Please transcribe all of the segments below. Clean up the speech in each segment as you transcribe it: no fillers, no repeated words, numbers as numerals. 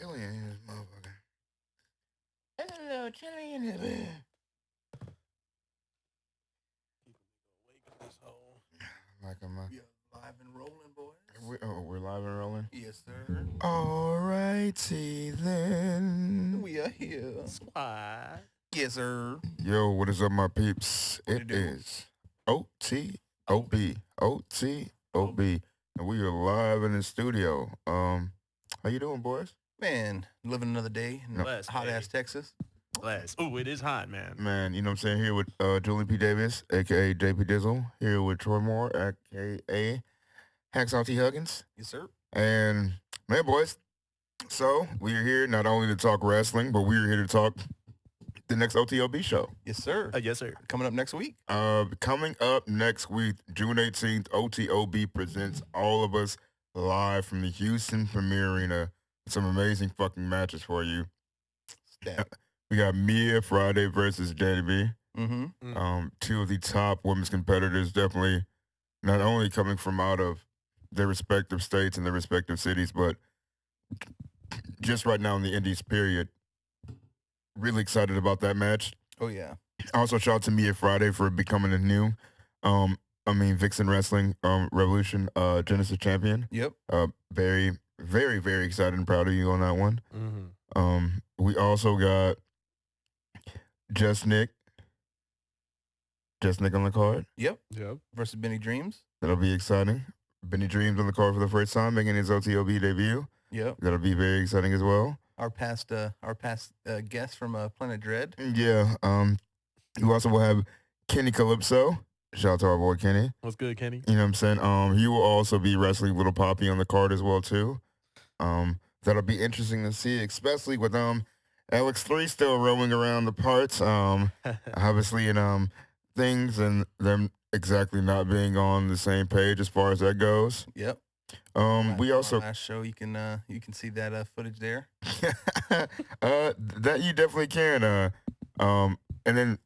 chilly in this motherfucker. It's a little chilly in here. Like I'm We are live and rolling, boys. we're live and rolling. Yes, sir. Alrighty then. We are here. Squad. Yes, sir. Yo, what is up, my peeps? What It it do? is OTOB. OTOB. And we are live in the studio. How you doing, boys? Man, living another day in Blessed, hot baby. ass Texas. Bless. Oh, it is hot, man. Man, you know what I'm saying? Here with Julian P. Davis, aka JP Dizzle. Here with Troy Moore, aka Hacksaw T. Huggins. Yes, sir. And man, boys, so we are here not only to talk wrestling, but we are here to talk the next OTOB show. Yes, sir. Yes, sir. Coming up next week. Coming up next week, June 18th, OTOB presents all of us live from the Houston Premier Arena. Some amazing fucking matches for you. Stab. We got Mia Friday versus Danny B. Mm-hmm. Two of the top women's competitors, definitely not only coming from out of their respective states and their respective cities, but just right now in the Indies period. Really excited about that match. Oh, yeah. Also, shout out to Mia Friday for becoming a new, Vixen Wrestling Revolution Genesis champion. Yep. Very, very, very excited and proud of you on that one. Mm-hmm. We also got Just Nick on the card. Yep. Yep. Versus Benny Dreams. That'll be exciting. Benny Dreams on the card for the first time, making his OTOB debut. Yep. That'll be very exciting as well. Our past guest from Planet Dread. Yeah. You also will have Kenny Calypso. Shout out to our boy Kenny. What's good, Kenny? You know what I'm saying? He will also be wrestling Little Poppy on the card as well too. That'll be interesting to see, especially with Alex3 still roaming around the parts. Obviously in things and them exactly not being on the same page as far as that goes. Yep. We also last show you can see that footage there. that you definitely can. And then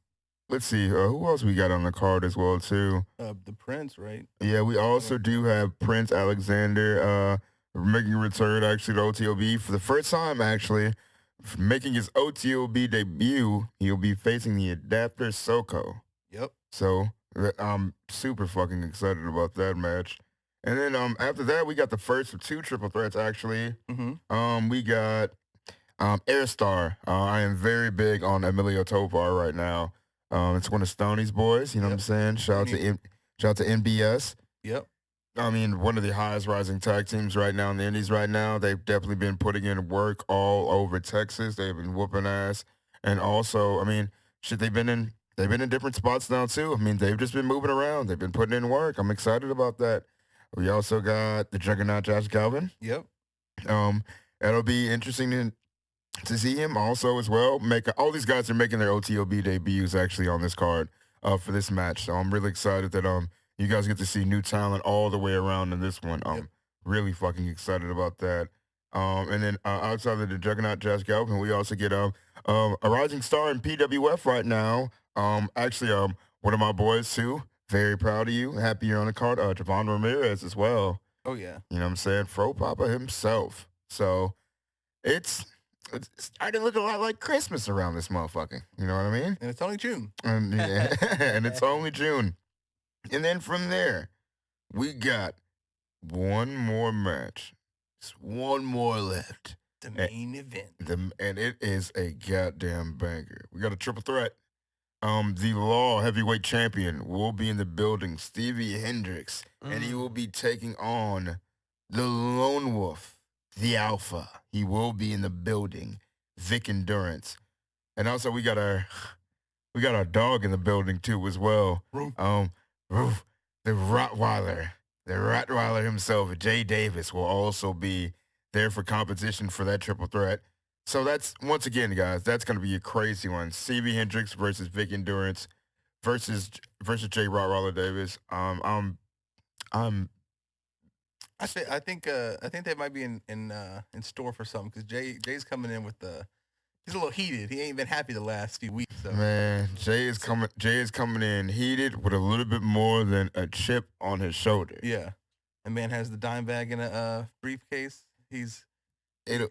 let's see who else we got on the card as well too. The Prince, right? Yeah, we also do have Prince Alexander making a return actually to OTOB for the first time actually. Making his OTOB debut, he'll be facing the Adapter Soko. Yep. So I'm super fucking excited about that match. And then after that, we got the first of two triple threats actually. Mm-hmm. We got Airstar. I am very big on Emilio Tovar right now. It's one of Stoney's boys. You know what I'm saying? Shout out to NBS. Yep. I mean, one of the highest rising tag teams right now in the Indies right now. They've definitely been putting in work all over Texas. They've been whooping ass. And also, I mean, shit, they've been in different spots now too. I mean, they've just been moving around. They've been putting in work. I'm excited about that. We also got the Juggernaut Josh Calvin. Yep. It'll be interesting to see him also as well. All these guys are making their OTOB debuts actually on this card for this match. So I'm really excited that you guys get to see new talent all the way around in this one. I'm really fucking excited about that. And then outside of the Juggernaut Josh Galvin, we also get a rising star in PWF right now. Actually, one of my boys too. Very proud of you. Happy you're on the card. Javon Ramirez as well. Oh yeah. You know what I'm saying? Fro Papa himself. So it's starting to look a lot like Christmas around this motherfucker. You know what I mean? And it's only June. And, yeah, and it's only June. And then from there, we got one more match. Just one more left. The main event. And it is a goddamn banger. We got a triple threat. The Law heavyweight champion will be in the building, Stevie Hendricks, and he will be taking on the Lone Wolf, the Alpha. He will be in the building, Vic Endurance. And also we got our dog in the building too as well. Roof, the Rottweiler himself, Jay Davis, will also be there for competition for that triple threat. So that's, once again, guys, that's going to be a crazy one. Stevie Hendricks versus Vic Endurance versus Jay Rottweiler Davis. I think they might be in store for something because Jay's coming in with he's a little heated. He ain't been happy the last few weeks. So. Man, Jay is coming in heated with a little bit more than a chip on his shoulder. Yeah, the man has the dime bag in a briefcase. It'll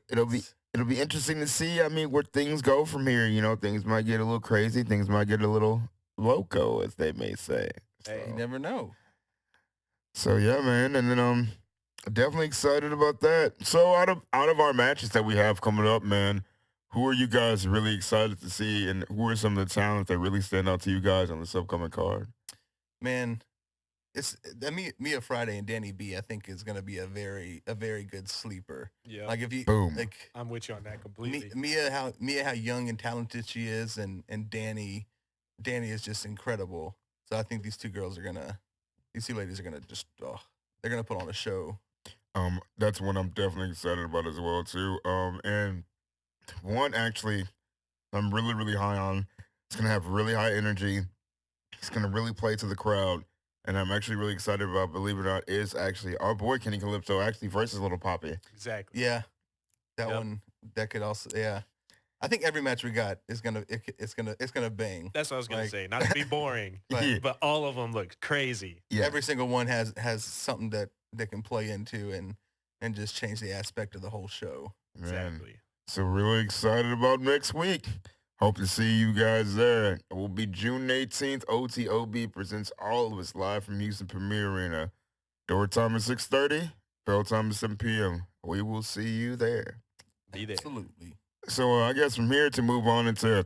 it'll be interesting to see. I mean, where things go from here. You know, things might get a little crazy. Things might get a little loco, as they may say. Hey, You never know. So yeah, man, and then definitely excited about that. So out of our matches that we have coming up, man, who are you guys really excited to see, and who are some of the talent that really stand out to you guys on this upcoming card? Man, it's Mia Friday and Danny B. I think is going to be a very good sleeper. Yeah. Like if you Boom. like I'm with you on that completely. Mia how young and talented she is, and Danny is just incredible. So I think these two ladies are gonna just they're gonna put on a show. That's one I'm definitely excited about as well too. And one actually I'm really, really high on. It's gonna have really high energy. It's gonna really play to the crowd. And I'm actually really excited about, believe it or not, is actually our boy Kenny Calypso actually versus Little Poppy. Exactly. Yeah, that Yep. one that could also I think every match we got is gonna bang. That's what I was gonna Like- say. Not to be boring, Yeah. but all of them look crazy. Yeah. Every single one has something that they can play into and just change the aspect of the whole show. Man. Exactly. So really excited about next week. Hope to see you guys there. It will be June 18th. OTOB presents all of us live from Houston Premier Arena. Door time is 6:30. Bell time is 7 p.m. We will see you there. Be there. Absolutely. So I guess from here to move on into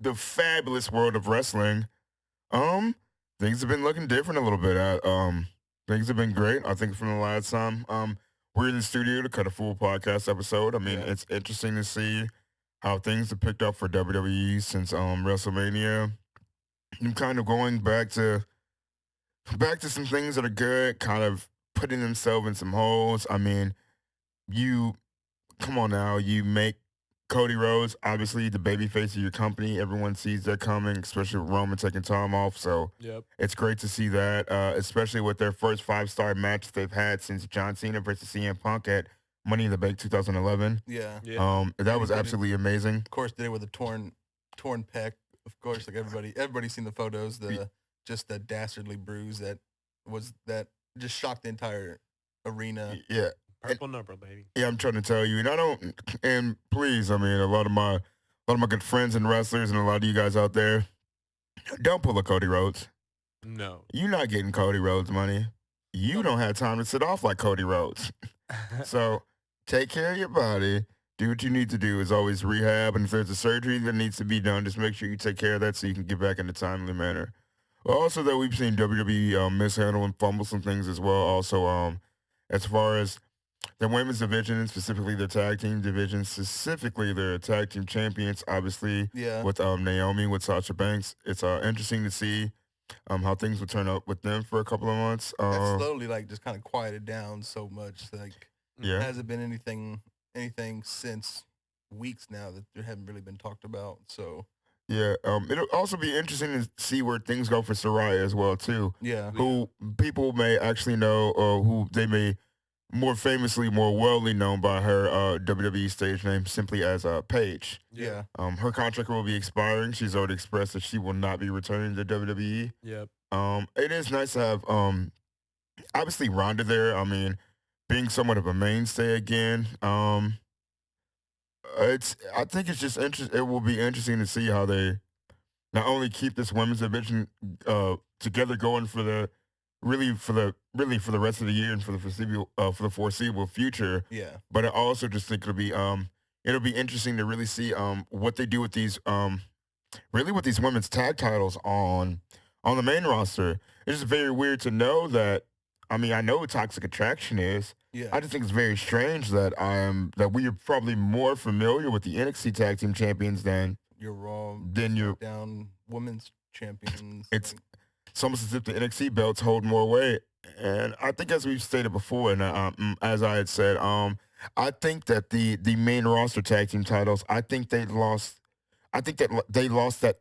the fabulous world of wrestling, things have been looking different a little bit. Things have been great. I think from the last time we're in the studio to cut a full podcast episode. I mean, Yeah. it's interesting to see how things have picked up for WWE since WrestleMania. I'm kind of going back to some things that are good, kind of putting themselves in some holes. I mean, you come on now, you make Cody Rhodes obviously the babyface of your company. Everyone sees that coming, especially with Roman taking time off. So Yep. it's great to see that, especially with their first 5-star match they've had since John Cena versus CM Punk at Money in the Bank 2011. Yeah. Yeah. That was did it. absolutely amazing. Of course, did it with a torn pec. Of course, like everybody's seen the photos. Just the dastardly bruise that just shocked the entire arena. Yeah. Purple number, baby. Yeah, I'm trying to tell you, and please, I mean, a lot of my good friends and wrestlers, and a lot of you guys out there, don't pull a Cody Rhodes. No. You're not getting Cody Rhodes money. You don't have time to sit off like Cody Rhodes. So take care of your body. Do what you need to do. Is always rehab, and if there's a surgery that needs to be done, just make sure you take care of that so you can get back in a timely manner. Also, that we've seen WWE mishandle and fumble some things as well. Also, as far as the women's division, and specifically the tag team division, specifically their tag team champions, obviously Yeah. with Naomi, with Sasha Banks. It's interesting to see how things would turn up with them for a couple of months. That slowly just kind of quieted down so much. Like Yeah. there hasn't been anything since weeks now that there haven't really been talked about. So Yeah, it'll also be interesting to see where things go for Saraya as well too. yeah. Who people may actually know, or who they may more famously, more wellly known by her WWE stage name simply as Paige. Yeah. Her contract will be expiring. She's already expressed that she will not be returning to WWE. Yep. It is nice to have obviously Ronda there. I mean, being somewhat of a mainstay again. I think it's just interesting. It will be interesting to see how they not only keep this women's division together going for the rest of the year and for the foreseeable future. Yeah. But I also just think it'll be interesting to really see what they do with these women's tag titles on the main roster. It's just very weird to know that. I mean, I know what Toxic Attraction is. Yeah. I just think it's very strange that we are probably more familiar with the NXT Tag Team Champions than You're wrong. Then you- down women's champions. It's almost as if the NXT belts hold more weight. And I think, as we've stated before, and as I had said, I think that the main roster tag team titles, I think they lost that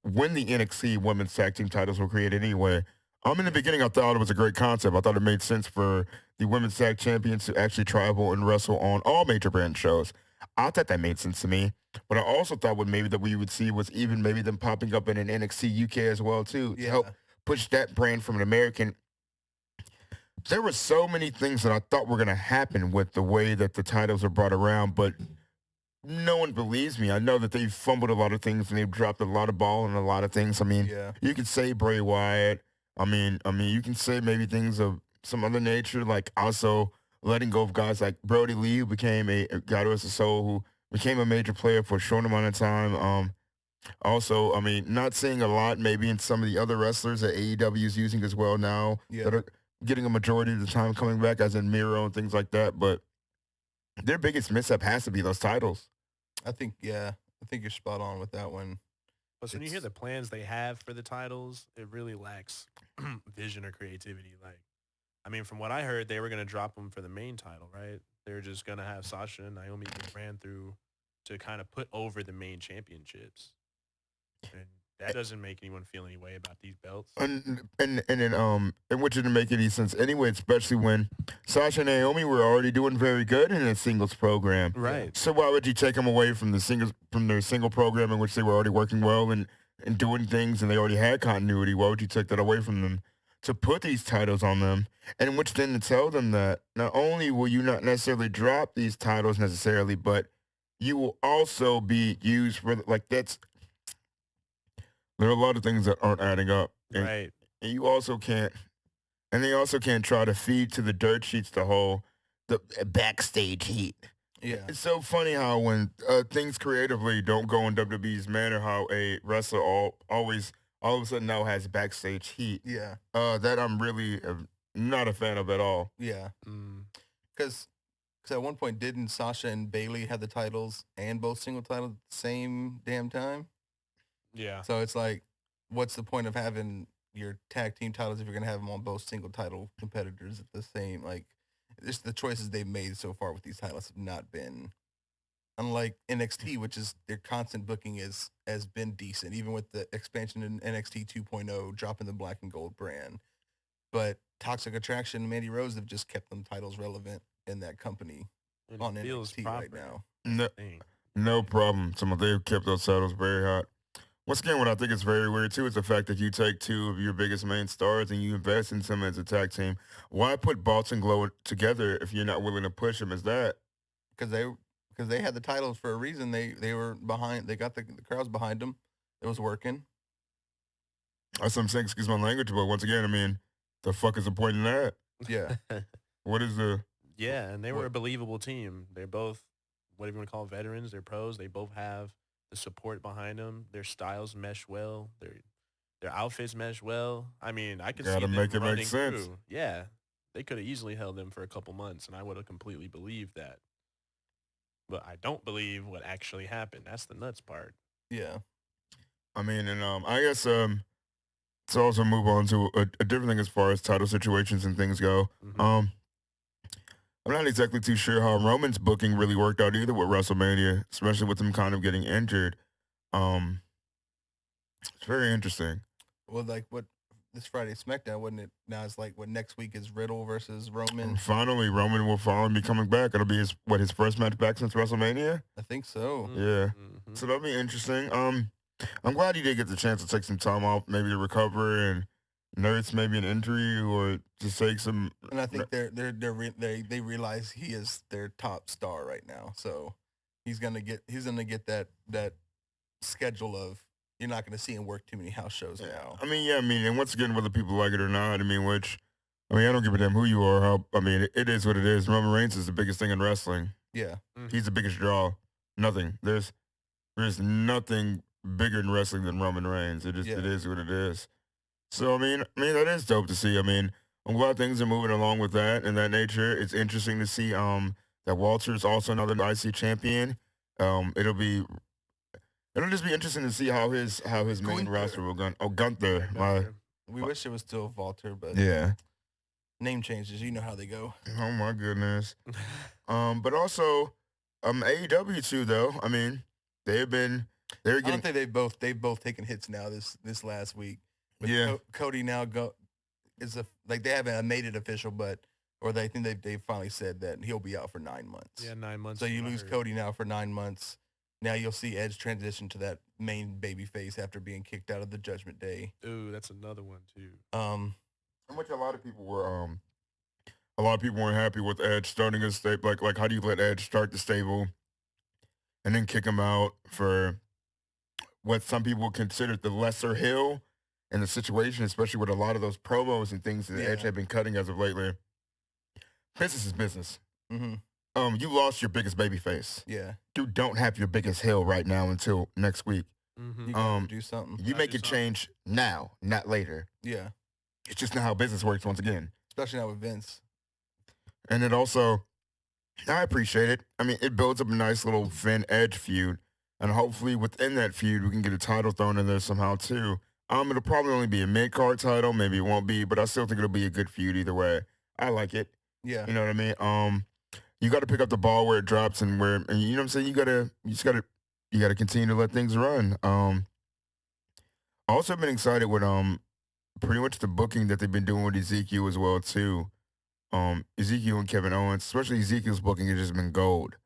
when the NXT women's tag team titles were created anyway. In the beginning, I thought it was a great concept. I thought it made sense for the women's tag champions to actually travel and wrestle on all major brand shows. I thought that made sense to me. But I also thought that we would see was even maybe them popping up in an NXT UK as well too, to help push that brand from an American. There were so many things that I thought were going to happen with the way that the titles are brought around, but no one believes me. I know that they've fumbled a lot of things and they've dropped a lot of ball and a lot of things. I mean, Yeah. you could say Bray Wyatt. I mean, you can say maybe things of some other nature, like also letting go of guys like Brody Lee, who became a God rest his soul, who became a major player for a short amount of time. Also, I mean, not seeing a lot maybe in some of the other wrestlers that AEW is using as well now Yeah. that are getting a majority of the time coming back, as in Miro and things like that. But their biggest mishap has to be those titles. I think you're spot on with that one. Plus, when you hear It's- the plans they have for the titles, it really lacks vision or creativity. Like, I mean, from what I heard, they were going to drop them for the main title, right? They were just going to have Sasha and Naomi get ran through to kind of put over the main championships. And that doesn't make anyone feel any way about these belts. And which didn't make any sense anyway, especially when Sasha and Naomi were already doing very good in a singles program. Right. So why would you take them away from their single program in which they were already working well and doing things and they already had continuity? Why would you take that away from them to put these titles on them? And in which then to tell them that not only will you not necessarily drop these titles necessarily, but you will also be used for like that's there are a lot of things that aren't adding up. Right. And you also can't, and they also can't try to feed to the dirt sheets the backstage heat. Yeah. It's so funny how when things creatively don't go in WWE's manner, how a wrestler always all of a sudden now has backstage heat. Yeah. That I'm really not a fan of at all. Yeah. Mm. Because at one point, didn't Sasha and Bailey have the titles and both single titles at the same damn time? Yeah. So it's like, what's the point of having your tag team titles if you're gonna have them on both single title competitors at the same? Like, just the choices they've made so far with these titles have not been, unlike NXT, which is their constant booking has been decent, even with the expansion in NXT 2.0, dropping the black and gold brand. But Toxic Attraction and Mandy Rose have just kept them titles relevant in that company And on it feels NXT proper. right now. No, Thing. no problem. They've kept those titles very hot. Once again, what I think is very weird too is the fact that you take two of your biggest main stars and you invest in them as a tag team. Why put Bots and Glow together if you're not willing to push them as that? Because they had the titles for a reason. They were behind. They got the crowds behind them. It was working. That's what I'm saying. Excuse my language, but once again, I mean, the fuck is the point in that? Yeah. What is the? Yeah, and they were What- a believable team. They're both, whatever you want to call them, veterans. They're pros. They both have the support behind them. Their styles mesh well. Their outfits mesh well. I mean, I could see Gotta them make it make running sense. through. Yeah, they could have easily held them for a couple months, and I would have completely believed that. But I don't believe what actually happened. That's the nuts part. Yeah. I mean, and I guess to also move on to a different thing as far as title situations and things go. Mhm. I'm not exactly too sure how Roman's booking really worked out either with WrestleMania, especially with him kind of getting injured. It's very interesting. Well, like what this Friday SmackDown, wasn't it? Now it's like what next week is Riddle versus Roman. And finally, Roman will finally be coming back. It'll be his first match back since WrestleMania. I think so. Yeah. Mhm. So that'll be interesting. I'm glad he did get the chance to take some time off, maybe to recover and nurse maybe an injury or just take some. And I think they realize he is their top star right now. So he's gonna get that schedule of you're not gonna see him work too many house shows now. And once again, whether people like it or not, I don't give a damn who you are. It is what it is. Roman Reigns is the biggest thing in wrestling. Yeah. He's the biggest draw. Nothing. There's nothing bigger in wrestling than Roman Reigns. It is what it is. So I mean that is dope to see. I'm glad things are moving along with that and that nature. It's interesting to see that Walter is also another IC champion. It'll just be interesting to see how his main Gunther. roster will go. Oh, Gunther. We wish it was still Walter, but Yeah. name changes, you know how they go. Oh my goodness. But also, AEW too though. They're I getting don't think they've both taken hits now this last week. But Yeah. Cody now they haven't made it official, or they think they finally said that he'll be out for 9 months. Yeah, 9 months. So you is what I lose heard. Cody now for 9 months. Now you'll see Edge transition to that main baby face after being kicked out of the Judgment Day. Ooh, that's another one too. in which a lot of people weren't happy with Edge starting a stable. Like how do you let Edge start the stable and then kick him out for what some people consider the lesser hill in the situation, especially with a lot of those promos and things that Edge Yeah. had been cutting as of lately. Business is business. Mm-hmm. You lost your biggest baby face. Yeah. You don't have your biggest hill right now until next week. Mm-hmm. You gotta do something. You Gotta make do a something. change now, not later. Yeah. It's just not how business works once again. Especially now with Vince. And it also, I appreciate it. I mean, it builds up a nice little Finn Edge feud. And hopefully within that feud, we can get a title thrown in there somehow too. It'll probably only be a mid-card title. Maybe it won't be, but I still think it'll be a good feud either way. I like it. Yeah. You know what I mean? You got to pick up the ball where it drops and you know what I'm saying? You gotta continue to let things run. Also been excited with, pretty much the booking that they've been doing with Ezekiel as well too. Ezekiel and Kevin Owens, especially Ezekiel's booking, has just been gold.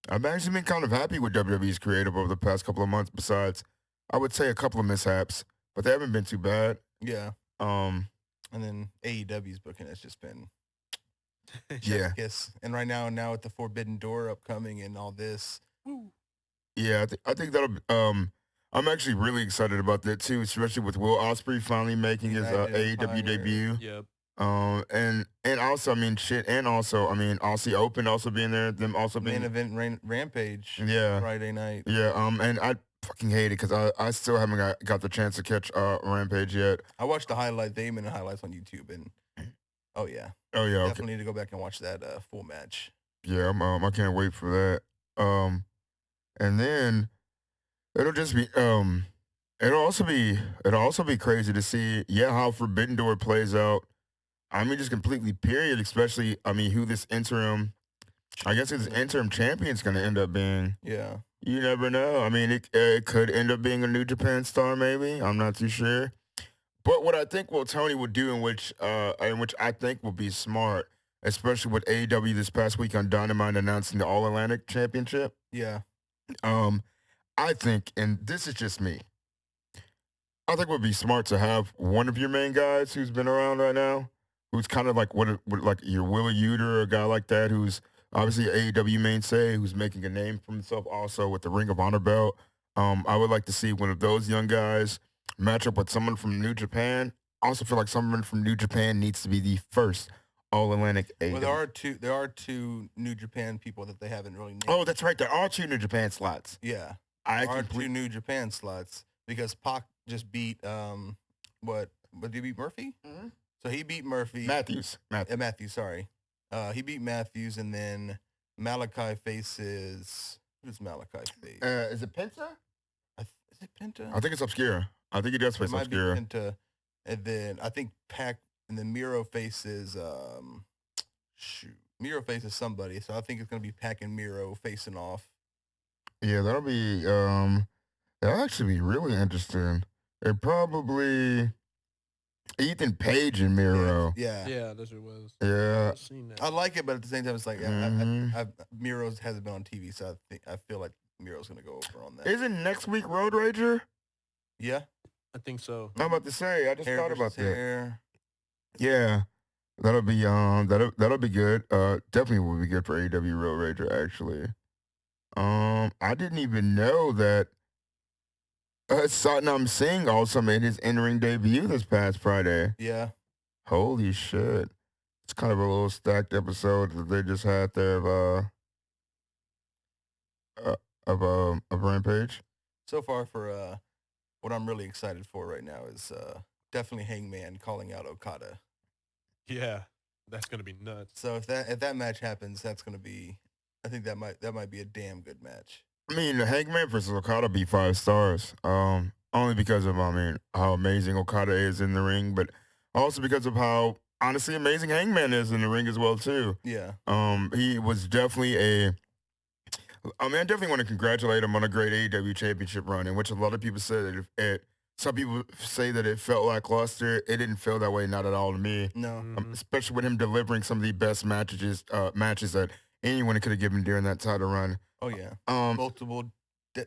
I've actually been kind of happy with WWE's creative over the past couple of months. Besides, I would say a couple of mishaps, but they haven't been too bad. Yeah. Um, And then AEW's booking has just been yeah, Yes. And right now with the Forbidden Door upcoming and all this. yeah. I think that'll. I'm actually really excited about that too, especially with Will Ospreay finally making his United AEW Empire. debut. Yep. And also, I mean, Aussie Open also being there, them also being Main event Rampage yeah, Friday night. yeah. And I fucking hate it because I still haven't got the chance to catch Rampage yet. I watched the highlight. They made highlights on YouTube, and oh yeah, Oh yeah, okay. definitely need to go back and watch that full match. Yeah, I can't wait for that. And then it'll just be it'll also be crazy to see how Forbidden Door plays out. I mean, just completely period. Especially, I mean, who this interim, I guess this interim champion's going to end up being. Yeah, You never know. I mean, it could end up being a New Japan star, maybe. I'm not too sure. But what I think Tony would do, in which I think will be smart, especially with AEW this past week on Dynamite announcing the All Atlantic Championship. yeah, I think, and this is just me, I think it would be smart to have one of your main guys who's been around right now, who's kind of like what like your Willa Uter or a guy like that, who's obviously an AEW mainstay, who's making a name for himself also with the Ring of Honor belt. I would like to see one of those young guys match up with someone from New Japan. I also feel like someone from New Japan needs to be the first All Atlantic AEW. Well, there are two New Japan people that they haven't really named. Oh, that's right. There are 2 New Japan slots. Yeah, I there are complete- 2 New Japan slots because Pac just beat what did he beat Murphy? Mhm. So he beat Murphy. Matthews. Matthews, sorry. He beat Matthews, and then Malachi faces who's Malachi face? Is it Penta? Is it Penta? I think it's Obscura. I think he does It face might be Obscura. Penta, and then I think Pac, and then Miro faces Miro faces somebody. So I think it's gonna be Pac and Miro facing off. Yeah, that'll actually be really interesting. It probably Ethan Page and Miro. Yeah. Yeah, that's what it was. Yeah. I've seen that. I like it, but at the same time, it's like Mhm. Miro's hasn't been on TV, so I feel like Miro's gonna go over on that. Isn't next week Road Rager? Yeah, I think so. I'm about to say. I just hair thought about versus that. hair. Yeah, that'll be good. Definitely will be good for AEW Road Rager actually. I didn't even know that Satnam Singh also made his in-ring debut this past Friday. Yeah, Holy shit! It's kind of a little stacked episode that they just had there of Rampage. so far for what I'm really excited for right now is definitely Hangman calling out Okada. Yeah, that's gonna be nuts. So if that match happens, that's gonna be. I think that might be a damn good match. I mean, Hangman versus Okada be 5 stars. Only because of how amazing Okada is in the ring, but also because of how honestly amazing Hangman is in the ring as well too. Yeah, He was definitely I definitely want to congratulate him on a great AEW championship run, in which a lot of people said that some people say that it felt lackluster. It didn't feel that way, not at all to me. no, Mhm. Especially with him delivering some of the best matches that anyone could have given during that title run. oh yeah, Um, multiple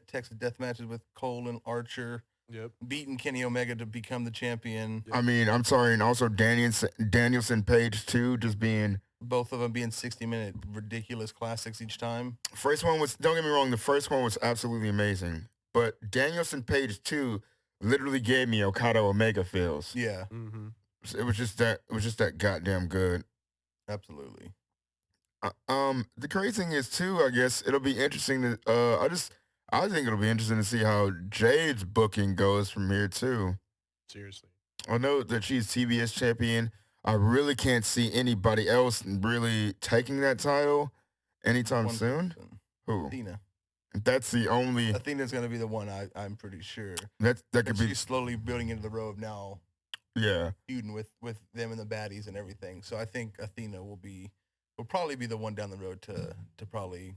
Texas death matches with Cole and Archer. Yep. beating Kenny Omega to become the champion. Yep. I mean, I'm sorry, and also Danielson Page too, just being Both of them being 60-minute ridiculous classics each time. first one was, don't get me wrong, the first one was absolutely amazing, but Danielson Page 2 literally gave me Okada Omega feels. Yeah, Mm-hmm. It was just that goddamn good. absolutely. The crazy thing is too, I guess it'll be interesting to I think it'll be interesting to see how Jade's booking goes from here too. Seriously. I know that she's TBS champion. I really can't see anybody else really taking that title anytime One soon. person. Who? Athena. That's the only Athena's going to be the one, I'm pretty sure. that could And be she's slowly building into the row of now yeah. feuding with them and the baddies and everything. So I think Athena will probably be the one down the road to probably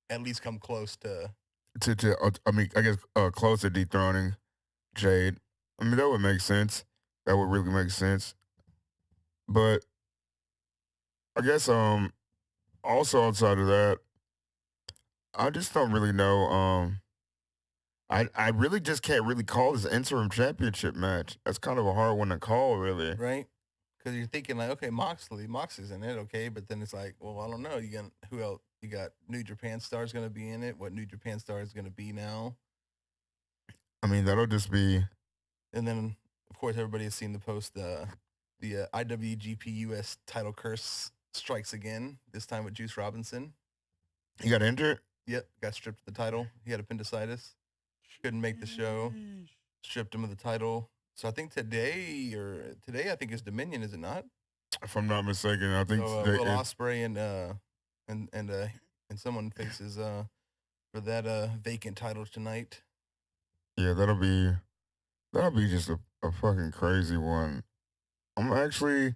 at least come close to. I mean, I guess close to dethroning Jade. I mean, that would make sense. That would really make sense. But I guess also outside of that, I just don't really know. I really just can't really call this interim championship match. That's kind of a hard one to call, really. Right? Because you're thinking like, okay, Moxley's in it, okay, but then it's like, well, I don't know. Who else? You got New Japan Star's going to be in it. What New Japan Star is going to be now? I mean, that'll just be. And then, of course, everybody has seen the post. The IWGP US title curse strikes again. This time with Juice Robinson. He got injured. Yep, got stripped of the title. He had appendicitis. Couldn't make the show. Stripped him of the title. So I think today, I think is Dominion, is it not? If I'm not mistaken, I think So Will Ospreay and someone faces for that vacant title tonight. yeah, that'll be just a fucking crazy one. I'm actually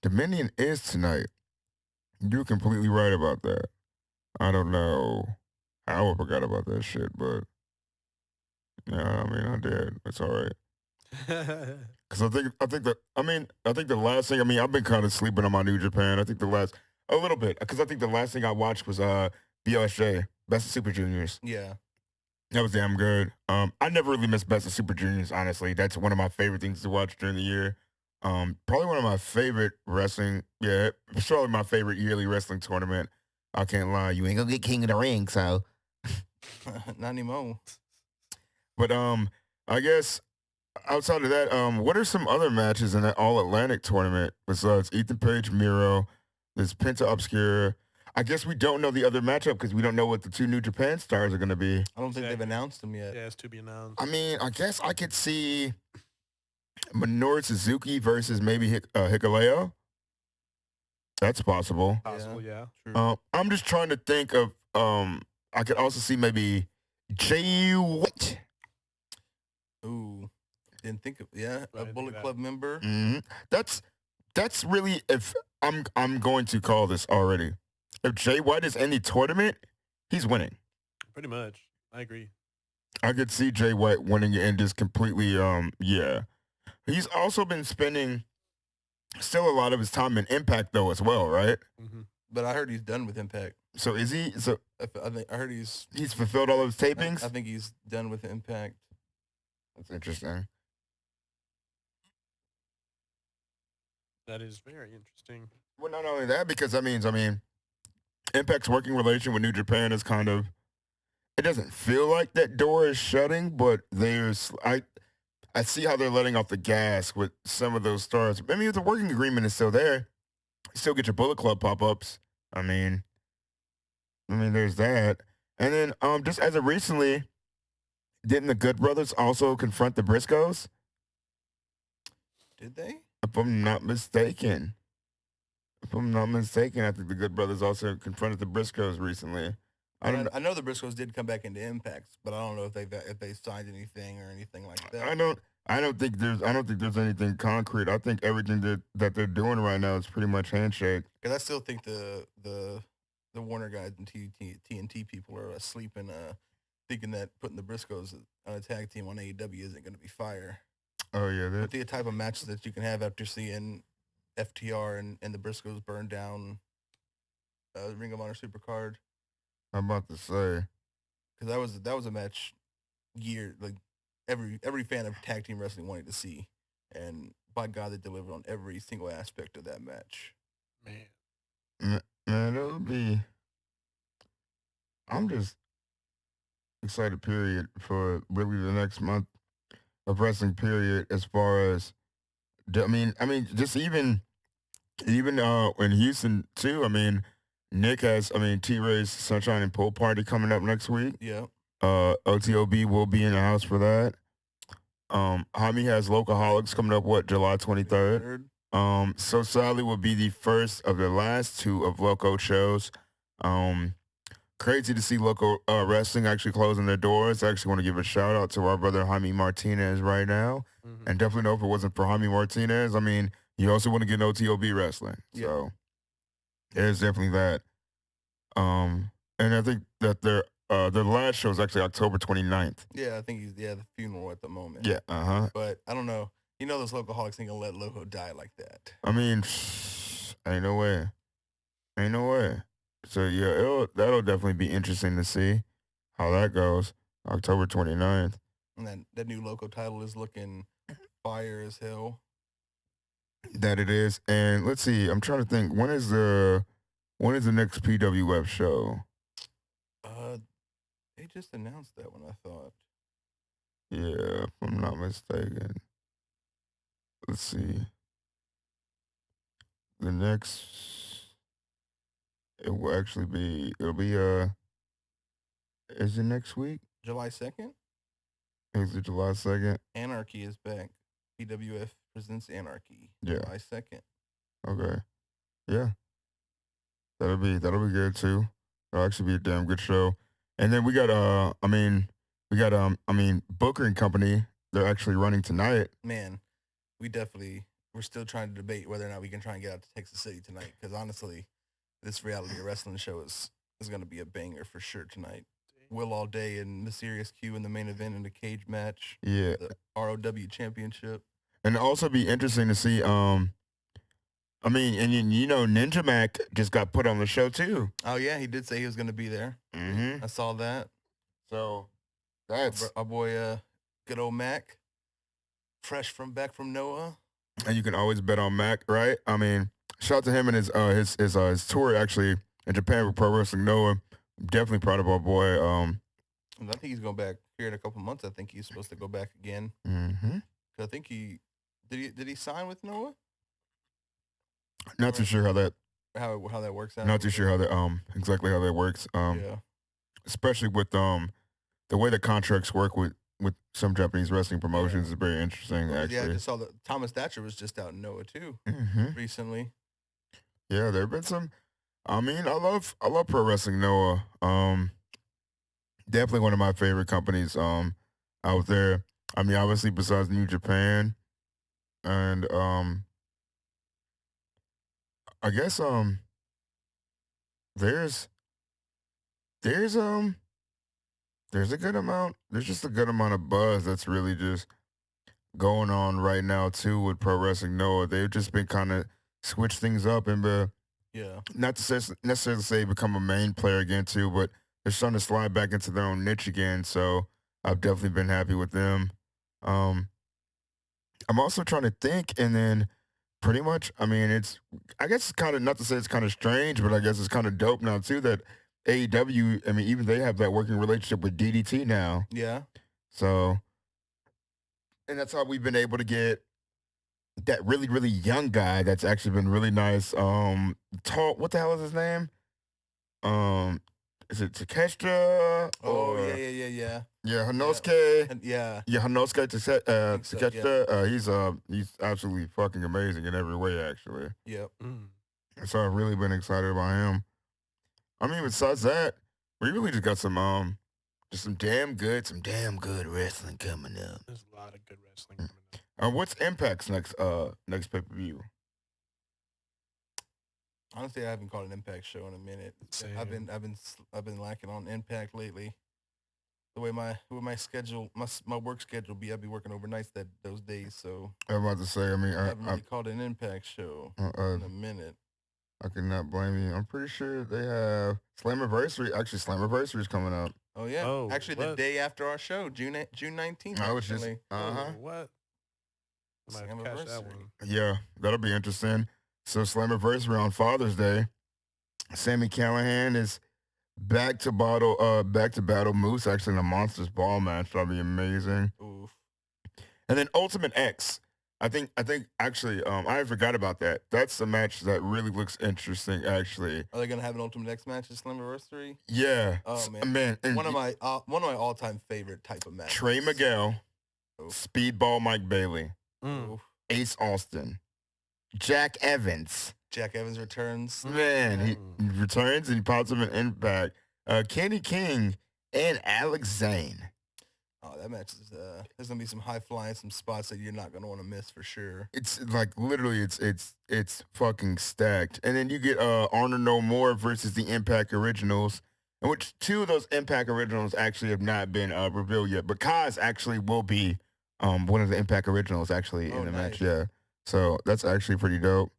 Dominion is tonight. You're completely right about that. I don't know how I forgot about that shit, but yeah, I mean I did. It's all right. Because I think the last thing, I mean, I've been kind of sleeping on my New Japan. I think a little bit, because I think the last thing I watched was BLSJ, Best of Super Juniors. Yeah. That was damn good. I never really missed Best of Super Juniors, honestly. That's one of my favorite things to watch during the year. Probably one of my favorite wrestling, yeah, it's probably my favorite yearly wrestling tournament. I can't lie, you ain't gonna get King of the Ring, so. Not anymore. But I guess outside of that, what are some other matches in that All Atlantic tournament besides Ethan Page, Miro, this Penta Obscura? I guess we don't know the other matchup because we don't know what the two New Japan stars are going to be. I don't think they've announced them yet. Yeah, it's to be announced. I mean, I guess I could see Minoru Suzuki versus maybe Hikuleo. That's possible. Possible, yeah. True. I'm just trying to think of. I could also see maybe Jay White. Ooh, didn't think of a Right, Bullet that. Club member. Mm-hmm. That's really, if I'm going to call this already. If Jay White is in the tournament, he's winning. Pretty much. I agree. I could see Jay White winning it and just completely yeah. He's also been spending still a lot of his time in Impact though as well, right? Mm-hmm. But I heard he's done with Impact. So is he? So I heard he's fulfilled all of his tapings? I think he's done with Impact. That's interesting. That is very interesting. Well, not only that, because that means, I mean, Impact's working relation with New Japan is kind of, it doesn't feel like that door is shutting, but I see how they're letting off the gas with some of those stars. I mean, the working agreement is still there. You still get your Bullet Club pop-ups. I mean, there's that. And then just as of recently, didn't the Good Brothers also confront the Briscoes? Did they? If I'm not mistaken. I think the Good Brothers also confronted the Briscoes recently. I know the Briscoes did come back into Impact, but I don't know if they signed anything or anything like that. I don't think there's anything concrete. I think everything that they're doing right now is pretty much handshake. Because I still think the Warner guys and TNT people are asleep and thinking that putting the Briscoes on a tag team on AEW isn't going to be fire. Oh yeah, But the type of matches that you can have after seeing FTR and the Briscoes burn down Ring of Honor Supercard. I'm about to say. Because that was a match every fan of tag team wrestling wanted to see, and by God, they delivered on every single aspect of that match. Man, Man, it'll be. I'm just excited. Period for really the next month of wrestling. Period. As far as just even in Houston too. I mean, Nick has. I mean, T Ray's Sunshine and Pool Party coming up next week. Yeah, OTOB will be in the house for that. Jaime has Locaholics coming up. What, July 23rd? So Sally will be the first of the last two of Loco shows. Crazy to see Loco Wrestling actually closing their doors. I actually want to give a shout out to our brother Jaime Martinez right now. And definitely know if it wasn't for Jaime Martinez, I mean, you also want to get an OTOB wrestling. Yeah. So there's definitely that. And I think that their last show is actually October 29th. Yeah, I think he's the funeral at the moment. Yeah, But I don't know. You know, those Locaholics ain't gonna let Loco die like that. I mean, ain't no way. Ain't no way. So yeah, that'll definitely be interesting to see how that goes. October 29th. And then that new Loco title is looking fire as hell. That it is. And let's see, I'm trying to think, when is the next PWF show? They just announced that one, I thought. Yeah, if I'm not mistaken. Let's see. The next, it'll be is it next week? July 2nd? Is it July 2nd? Anarchy is back. PWF presents Anarchy. Yeah. July 2nd. Okay. Yeah. That'll be good too. It'll actually be a damn good show. And then we got Booker and Company. They're actually running tonight. Man, we're still trying to debate whether or not we can try and get out to Texas City tonight. Because honestly, this reality wrestling show is going to be a banger for sure tonight. Will All Day and Mysterious Q in the main event in the cage match. Yeah. The ROW championship. And it'll also be interesting to see. Ninja Mac just got put on the show too. Oh yeah, he did say he was going to be there. Mm-hmm. I saw that. So that's our boy, good old Mac, fresh back from Noah. And you can always bet on Mac, right? I mean, shout out to him and his tour actually in Japan with Pro Wrestling Noah. I'm definitely proud of our boy. I think he's going back here in a couple months. I think he's supposed to go back again. Mm-hmm. I think did he sign with Noah? Not too sure how that works out. Not too sure how that exactly how that works. Yeah. Especially with the way the contracts work with some Japanese wrestling promotions is very interesting. Actually, yeah, I just saw that Thomas Thatcher was just out in Noah too recently. Yeah, there have been some. I mean, I love Pro Wrestling Noah. Definitely one of my favorite companies out there. I mean, obviously besides New Japan, and I guess there's a good amount. There's just a good amount of buzz that's really just going on right now too with Pro Wrestling Noah. They've just been kind of switch things up and not to necessarily say become a main player again too, but they're starting to slide back into their own niche again. So I've definitely been happy with them. I'm also trying to think, and then pretty much, I mean, I guess it's kind of, not to say it's kind of strange, but I guess it's kind of dope now too that AEW, I mean, even they have that working relationship with DDT now. Yeah. So, and that's how we've been able to get that really, really young guy that's actually been really nice. Tall, what the hell is his name? Is it Takeshita? Oh, yeah. Yeah, Hanosuke. Yeah. Yeah, Hanosuke Takeshita. Yeah. He's absolutely fucking amazing in every way, actually. Yep. So I've really been excited about him. I mean, besides that, we really just got some damn good wrestling coming up. There's a lot of good wrestling coming up. What's Impact's next pay-per-view? Honestly, I haven't caught an Impact show in a minute. Same. I've been lacking on Impact lately. The way my schedule, my work schedule I'll be working overnights those days. So I'm about to say, I mean, I haven't really caught an Impact show in a minute. I cannot blame you. I'm pretty sure they have Slammiversary. Actually, Slammiversary is coming up. Oh yeah. Oh, Actually, the what? day after our show, June 19th. I was just, actually. Oh, what? I might have to catch that Slammiversary. one. yeah, that'll be interesting. So Slammiversary on Father's Day. Sammy Callahan is back to battle Moose actually in a Monsters Ball match. That'll be amazing. Oof. And then Ultimate X. I think actually I forgot about that. That's the match that really looks interesting actually. Are they gonna have an Ultimate X match at Slammiversary? Yeah. Oh man, Man, and one of my all-time favorite type of matches. Trey Miguel, Oof. Speedball Mike Bailey, Mm. Oof. Ace Austin, Jack Evans. Jack Evans returns. Man, he returns and he pops up an Impact. Kenny King and Alex Zane. Oh, that match is there's gonna be some high flying, some spots that you're not gonna want to miss for sure. It's like literally it's fucking stacked. And then you get Honor No More versus the Impact Originals, in which two of those Impact Originals actually have not been revealed yet. But Kaz actually will be one of the Impact Originals actually in the match. nice. Yeah. So that's actually pretty dope.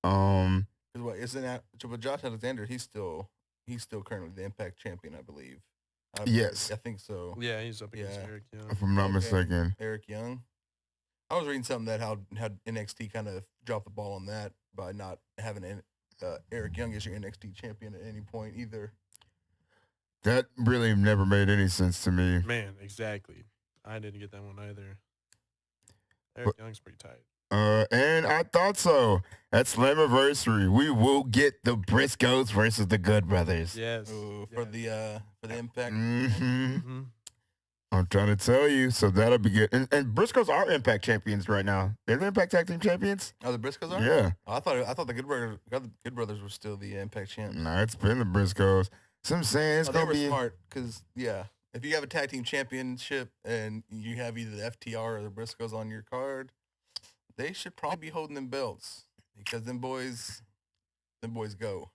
'Cause what isn't that? But Josh Alexander, he's still currently the Impact champion, I believe. Yes. I think so. Yeah, he's up against Yeah. Eric Young. If I'm not Okay. mistaken. Eric Young. I was reading something that how NXT kind of dropped the ball on that by not having Eric Young as your NXT champion at any point either. That really never made any sense to me. Man, exactly. I didn't get that one either. Eric Young's pretty tight. And I thought so. At Slammiversary, we will get the Briscoes versus the Good Brothers. Yes. Ooh, for the Impact. hmm Mm-hmm. I'm trying to tell you. So that'll be good. And Briscoes are Impact champions right now. They're the Impact Tag Team champions. Oh, the Briscoes are? Yeah. Oh, I thought the Good Brothers were still the Impact champs. Nah, it's been the Briscoes. So I'm saying it's They gonna were be smart because if you have a tag team championship and you have either the FTR or the Briscoes on your card, they should probably be holding them belts because them boys go.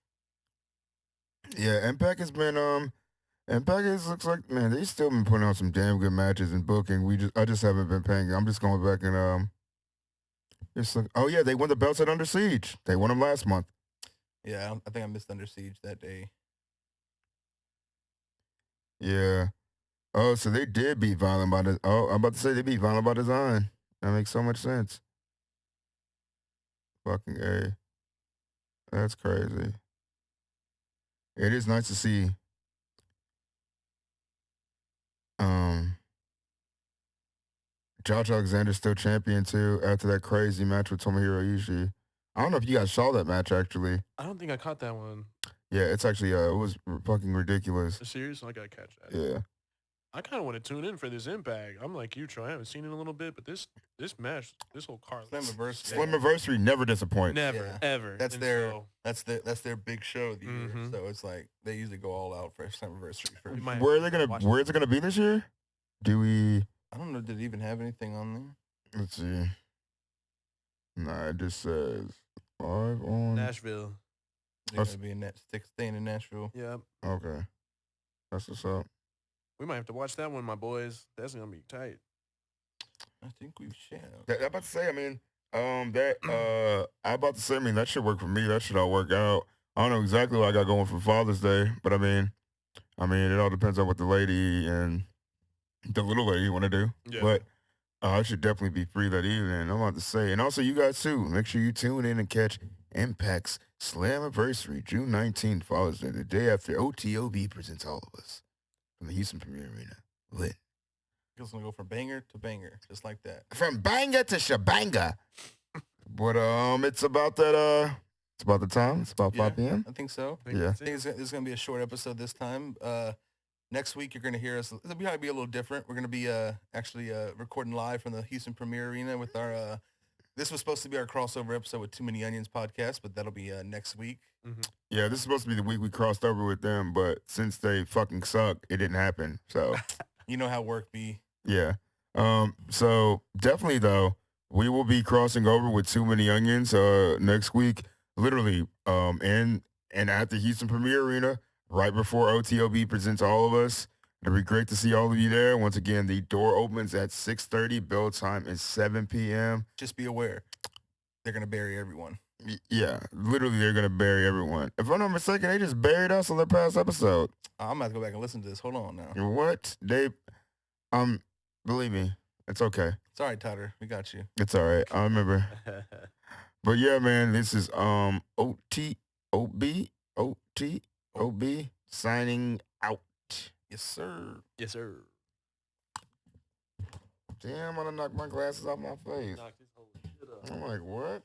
Yeah, Impact has been looks like, man, they still been putting on some damn good matches and booking. I just haven't been paying. I'm just going back and oh yeah, they won the belts at Under Siege. They won them last month. Yeah, I think I missed Under Siege that day. Yeah. Oh, so they did beat Violent by Design. Oh, I'm about to say they beat Violent by Design. That makes so much sense. Fucking A. That's crazy. It is nice to see. Josh Alexander still champion too after that crazy match with Tomohiro Ishii. I don't know if you guys saw that match actually. I don't think I caught that one. Yeah, it's actually it was fucking ridiculous. Serious? I gotta catch that. Yeah. I kind of want to tune in for this Impact. I'm like you, Troy. I haven't seen it in a little bit, but this match, this whole card, Slammiversary. Slammiversary never disappoints. never, Yeah. ever. That's And their so that's their big show of the year. Mhm. So it's like they usually go all out for Slammiversary first. we might Where are have they to gonna watch where it. is it gonna be this year? Do we I don't know. Did it even have anything on there? let's see. Nah, it just says live on Nashville. Is it gonna be in staying in Nashville? Yep. Okay. That's what's up. We might have to watch that one, my boys. That's gonna be tight. I think we shall. I'm about to say, I mean, that should work for me. That should all work out. I don't know exactly what I got going for Father's Day, but I mean, it all depends on what the lady and the little lady want to do. Yeah. But I should definitely be free that evening. I'm about to say, and also you guys too. Make sure you tune in and catch Impact's Slammiversary, June 19th, Father's Day, the day after OTOB presents all of us from the Houston Premier Arena. Lit. It's gonna go from banger to banger, just like that. From banger to shabanga. But it's about that it's about the time. It's about 5 p.m. I think so. Yeah. I think it's gonna be a short episode this time. Next week you're gonna hear us. It'll probably be a little different. We're gonna be actually recording live from the Houston Premier Arena with our. This was supposed to be our crossover episode with Too Many Onions podcast, but that'll be next week. Mm-hmm. Yeah, this is supposed to be the week we crossed over with them, but since they fucking suck, it didn't happen. So You know how work be. yeah. So definitely though, we will be crossing over with Too Many Onions next week. Literally, in and at the Houston Premier Arena, right before OTOB presents all of us. It'll be great to see all of you there. Once again, the door opens at 6:30. Bell time is 7 p.m. Just be aware, they're gonna bury everyone. Yeah, literally, they're gonna bury everyone. If I'm not mistaken, they just buried us on their past episode. I'm gonna have to go back and listen to this. Hold on now. What they, believe me, it's okay. It's all right, Tyler. We got you. It's all right. I remember. But yeah, man, this is OTOB signing out. Yes, sir. Yes, sir. Damn, I'm gonna knock my glasses off my face. Knock this whole shit up. I'm like, what?